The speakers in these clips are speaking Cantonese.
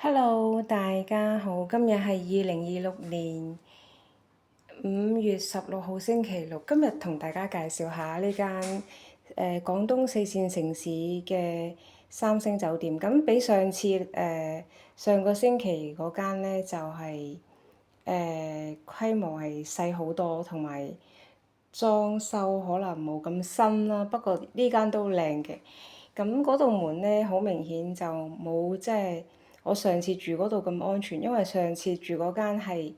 Hello，大家好，今日係2026年5月16號星期六。今日同大家介紹下呢間廣東4線城市嘅三星酒店。咁比上個星期嗰間呢，就係規模係細好多，同埋裝修可能冇咁新啦。不過呢間都靚嘅。咁嗰道門呢，好明顯就冇即係我上次住嗰度咁安全，因為上次住嗰間係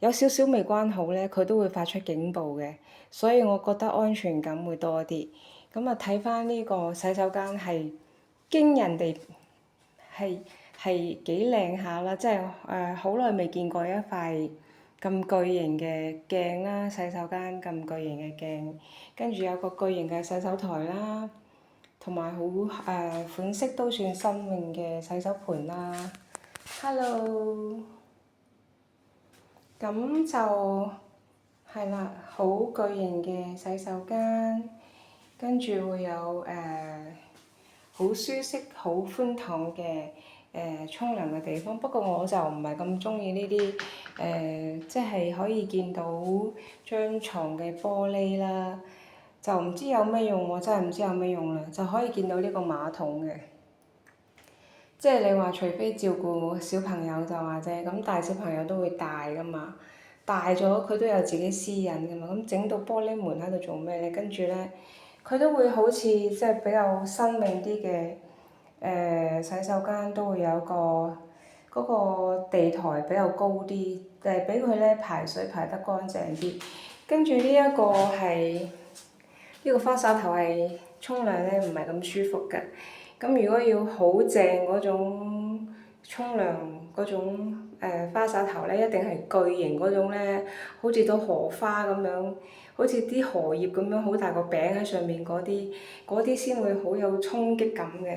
有少少未關好咧，佢都會發出警報嘅，所以我覺得安全感會多啲。咁啊，睇翻呢個洗手間係驚人哋係幾靚下啦，即係好耐未見過一塊咁巨型嘅鏡啦，洗手間咁巨型嘅鏡，跟住有個巨型嘅洗手台啦。同埋款式都算新穎嘅洗手盆啦。Hello，咁就係啦，好巨型嘅洗手間，跟住會有好舒適、好寬敞嘅沖涼嘅地方。不過我就唔係咁中意呢啲即係可以見到張床嘅玻璃啦。就唔知有咩用，我真係唔知有咩用啦，就可以見到呢個馬桶嘅。即係你話除非照顧小朋友就話啫，咁大小朋友都會大㗎嘛，大咗佢都有自己私隱㗎嘛，咁整到玻璃門喺度做咩咧？跟住咧，佢都會好似即係比較新穎啲嘅洗手間都會有個嗰個地台比較高啲，俾佢咧排水排得乾淨啲。跟住呢一個係。呢個花灑頭係沖涼咧唔係咁舒服嘅，咁如果要好正嗰種沖涼嗰種花灑頭咧，一定係巨型嗰種咧，好似朵荷花咁樣，好似啲荷葉咁樣好大個餅喺上面嗰啲先會好有衝擊感嘅。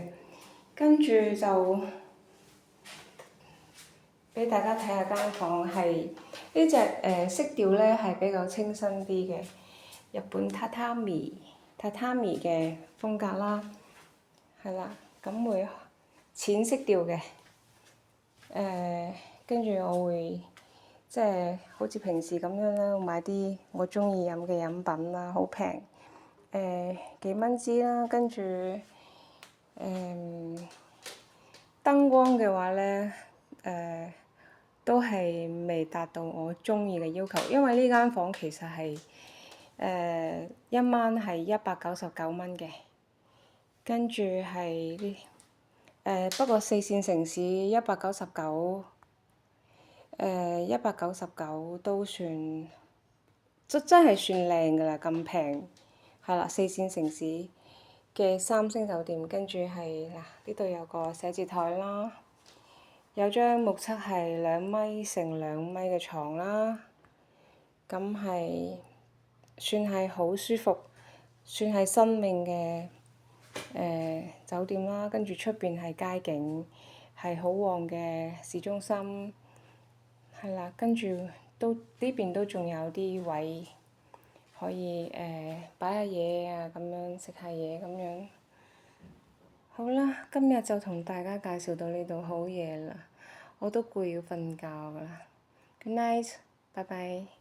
跟住就俾大家睇下間房係呢隻色調咧係比較清新啲嘅。日本榻榻米嘅風格啦，係啦，咁會淺色調嘅，跟住我會即係好似平時咁樣啦，買啲我中意飲嘅飲品啦，好平，幾蚊支啦，跟住燈光嘅話咧，都係未達到我中意嘅要求，因為呢間房其實係一晚係199蚊嘅，跟住係不過4線城市199，199都算真係算靚㗎啦，咁平，係啦，4線城市嘅三星酒店，跟住係嗱呢度有個寫字台啦，有張目測係2米乘2米嘅床啦，咁係。算係好舒服，算係新穎嘅酒店啦。跟住出邊係街景，係好旺嘅市中心，係啦。跟住呢邊都仲有啲位可以擺下嘢啊，咁樣食下嘢咁樣。好啦，今日就同大家介紹到呢度，好夜啦，我都攰要瞓覺㗎啦。Good night，拜拜。